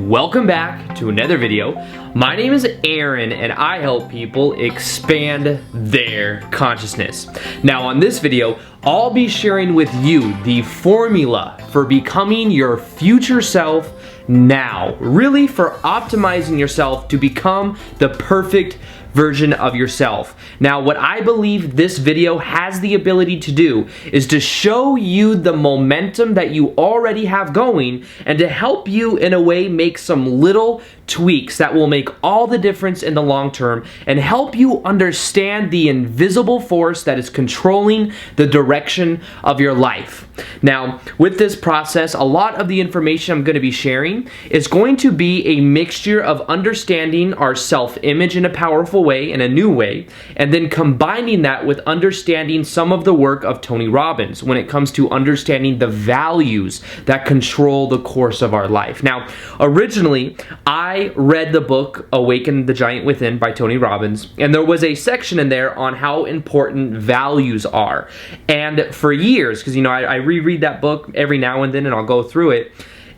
welcome back to another video. My name is Aaron and I help people expand their consciousness. Now on this video, I'll be sharing with you the formula for becoming your future self now. Really for optimizing yourself to become the perfect version of yourself. Now, what I believe this video has the ability to do is to show you the momentum that you already have going and to help you in a way make some little tweaks that will make all the difference in the long term and help you understand the invisible force that is controlling the direction of your life. Now, with this process, a lot of the information I'm going to be sharing is going to be a mixture of understanding our self-image in a powerful way, in a new way, and then combining that with understanding some of the work of Tony Robbins when it comes to understanding the values that control the course of our life. Now, originally, I read the book Awaken the Giant Within by Tony Robbins, and there was a section in there on how important values are. And for years, because I reread that book every now and then and I'll go through it,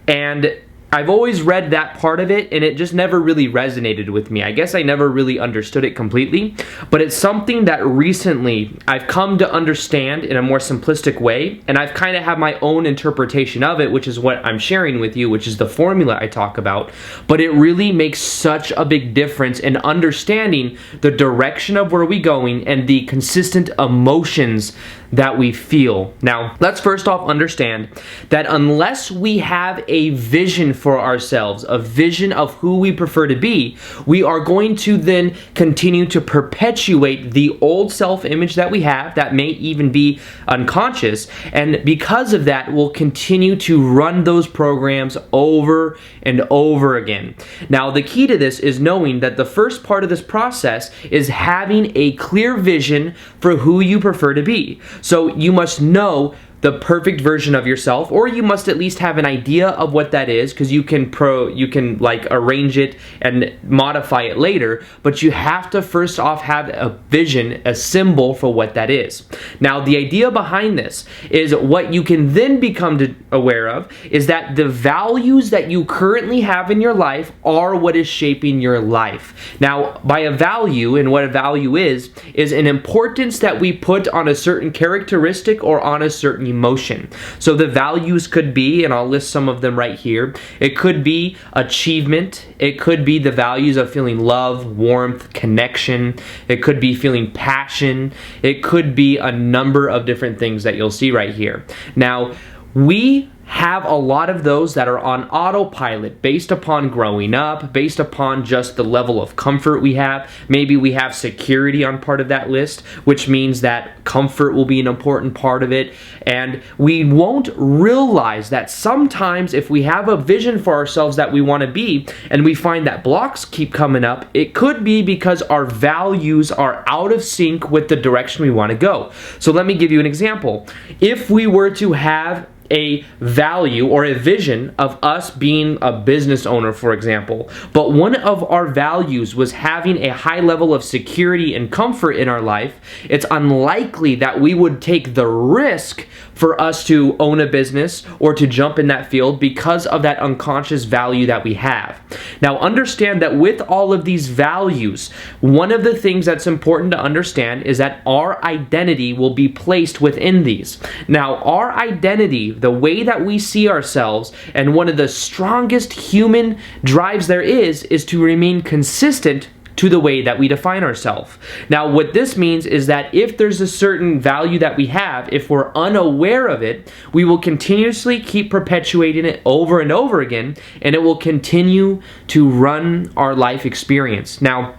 and I've always read that part of it and it just never really resonated with me. I guess I never really understood it completely, but it's something that recently I've come to understand in a more simplistic way, and I've kind of had my own interpretation of it, which is what I'm sharing with you, which is the formula I talk about. But it really makes such a big difference in understanding the direction of where we're going and the consistent emotions that we feel. Now, let's first off understand that unless we have a vision for ourselves, a vision of who we prefer to be, we are going to then continue to perpetuate the old self-image that we have that may even be unconscious, and because of that, we'll continue to run those programs over and over again. Now, the key to this is knowing that the first part of this process is having a clear vision for who you prefer to be. So you must know the perfect version of yourself, or you must at least have an idea of what that is, because you can like arrange it and modify it later, but you have to first off have a vision, a symbol for what that is. Now, the idea behind this is what you can then become aware of is that the values that you currently have in your life are what is shaping your life. Now, by a value, and what a value is an importance that we put on a certain characteristic or on a certain emotion. So the values could be, and I'll list some of them right here, it could be achievement, it could be the values of feeling love, warmth, connection, it could be feeling passion, it could be a number of different things that you'll see right here. Now, we have a lot of those that are on autopilot based upon growing up, based upon just the level of comfort we have. Maybe we have security on part of that list, which means that comfort will be an important part of it. And we won't realize that sometimes if we have a vision for ourselves that we want to be, and we find that blocks keep coming up, it could be because our values are out of sync with the direction we want to go. So let me give you an example. If we were to have a value or a vision of us being a business owner, for example, but one of our values was having a high level of security and comfort in our life, it's unlikely that we would take the risk for us to own a business or to jump in that field because of that unconscious value that we have. Now, understand that with all of these values, one of the things that's important to understand is that our identity will be placed within these. Now, our identity, the way that we see ourselves, and one of the strongest human drives there is to remain consistent to the way that we define ourselves. Now, what this means is that if there's a certain value that we have, if we're unaware of it, we will continuously keep perpetuating it over and over again, and it will continue to run our life experience. Now,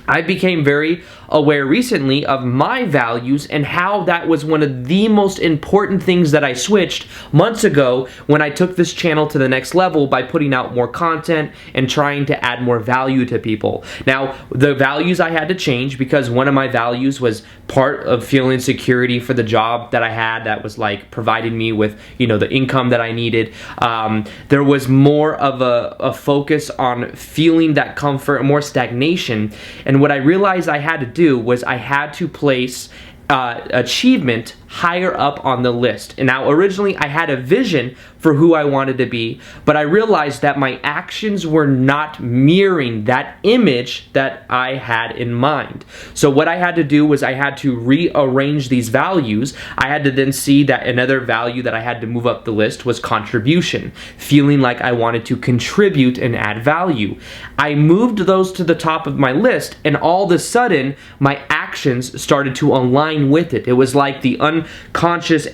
I became very aware recently of my values and how that was one of the most important things that I switched months ago when I took this channel to the next level by putting out more content and trying to add more value to people. Now, the values I had to change because one of my values was part of feeling security for the job that I had that was like providing me with, the income that I needed. There was more of a focus on feeling that comfort, more stagnation. And what I realized I had to do was I had to place achievement higher up on the list. And now originally I had a vision for who I wanted to be, but I realized that my actions were not mirroring that image that I had in mind. So what I had to do was I had to rearrange these values. I had to then see that another value that I had to move up the list was contribution, feeling like I wanted to contribute and add value. I moved those to the top of my list, and all of a sudden my actions started to align with it. It was like the unconscious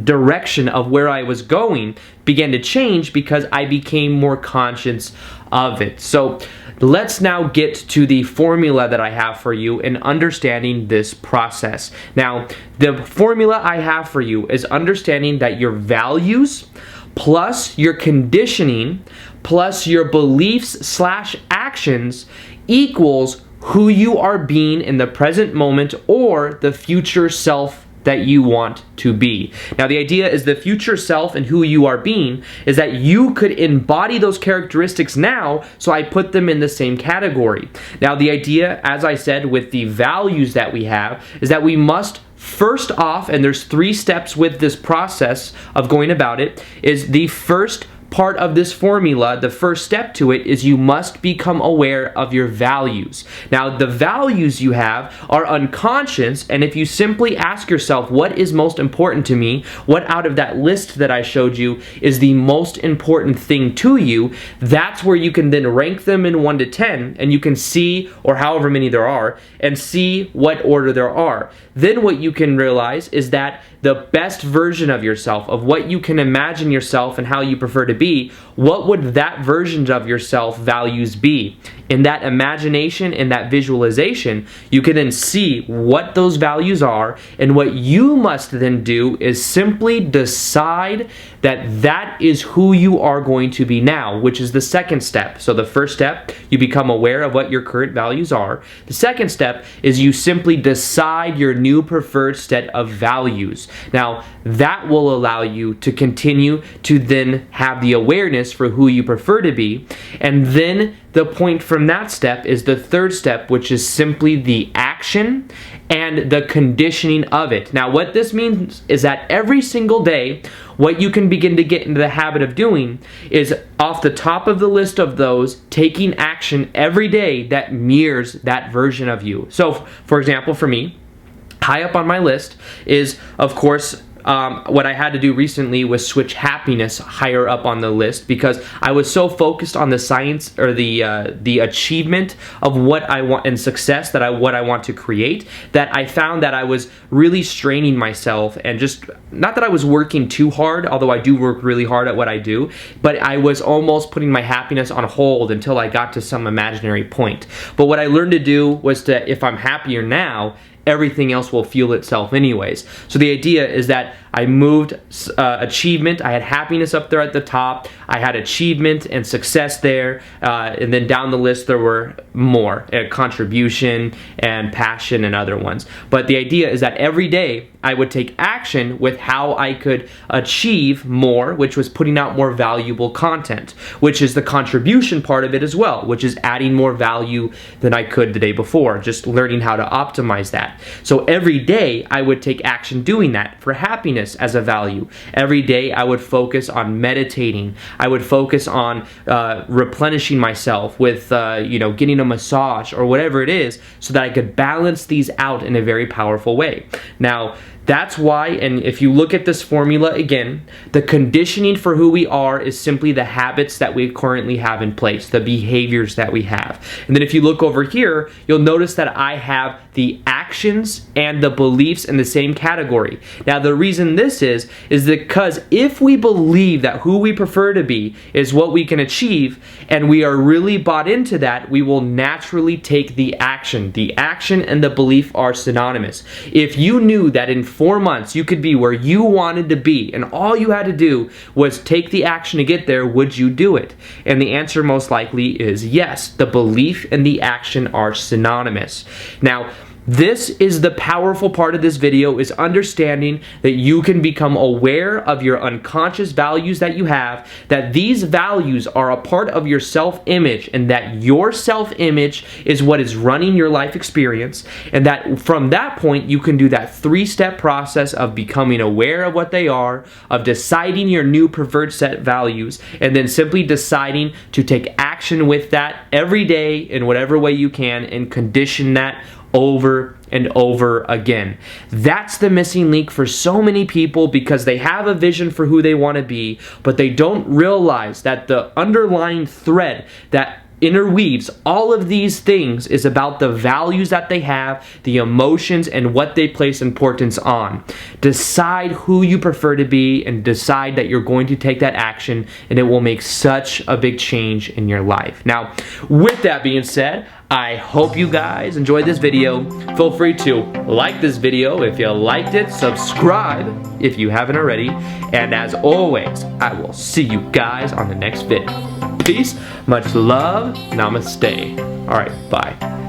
direction of where I was going began to change because I became more conscious of it. So let's now get to the formula that I have for you in understanding this process. Now, the formula I have for you is understanding that your values plus your conditioning plus your beliefs / actions equals who you are being in the present moment or the future self that you want to be. Now, the idea is the future self and who you are being is that you could embody those characteristics now, so I put them in the same category. Now, the idea, as I said, with the values that we have, is that we must first off, and there's 3 steps with this process of going about it, is the first part of this formula, the first step to it is you must become aware of your values. Now, the values you have are unconscious, and if you simply ask yourself, what is most important to me? What out of that list that I showed you is the most important thing to you? That's where you can then rank them in 1 to 10, and you can see, or however many there are, and see what order there are. Then what you can realize is that the best version of yourself, of what you can imagine yourself and how you prefer to be, what would that version of yourself values be? In that imagination, in that visualization, you can then see what those values are, and what you must then do is simply decide that that is who you are going to be now, which is the second step. So the first step, you become aware of what your current values are. The second step is you simply decide your new preferred set of values. Now, that will allow you to continue to then have the awareness for who you prefer to be, and then the point from that step is the third step, which is simply the action and the conditioning of it. Now, what this means is that every single day, what you can begin to get into the habit of doing is, off the top of the list of those, taking action every day that mirrors that version of you. So, for example, for me, high up on my list is, of course, what I had to do recently was switch happiness higher up on the list, because I was so focused on the science or the achievement of what I want and success that what I want to create, that I found that I was really straining myself, and just, not that I was working too hard, although I do work really hard at what I do, but I was almost putting my happiness on hold until I got to some imaginary point. But what I learned to do was to, if I'm happier now, everything else will fuel itself anyways. So the idea is that I moved achievement. I had happiness up there at the top. I had achievement and success there. And then down the list there were more. Contribution and passion and other ones. But the idea is that every day I would take action with how I could achieve more, which was putting out more valuable content, which is the contribution part of it as well, which is adding more value than I could the day before, just learning how to optimize that. So every day I would take action doing that. For happiness as a value, every day I would focus on meditating. I would focus on replenishing myself with getting a massage or whatever it is, so that I could balance these out in a very powerful way. Now, that's why, and if you look at this formula again, the conditioning for who we are is simply the habits that we currently have in place, the behaviors that we have. And then if you look over here, you'll notice that I have the actions and the beliefs in the same category. Now, the reason this is because if we believe that who we prefer to be is what we can achieve, and we are really bought into that, we will naturally take the action. The action and the belief are synonymous. If you knew that in 4 months you could be where you wanted to be, and all you had to do was take the action to get there, would you do it? And the answer most likely is yes. The belief and the action are synonymous. Now, This is the powerful part of this video, is understanding that you can become aware of your unconscious values that you have, that these values are a part of your self-image, and that your self-image is what is running your life experience, and that from that point you can do that 3-step process of becoming aware of what they are, of deciding your new preferred set values, and then simply deciding to take action with that every day in whatever way you can and condition that over and over again. That's the missing link for so many people, because they have a vision for who they want to be, but they don't realize that the underlying thread that interweaves all of these things is about the values that they have, the emotions, and what they place importance on. Decide who you prefer to be and decide that you're going to take that action, and it will make such a big change in your life. Now, with that being said, I hope you guys enjoyed this video. Feel free to like this video if you liked it, subscribe if you haven't already, and as always, I will see you guys on the next video. Peace, much love, namaste. Alright, bye.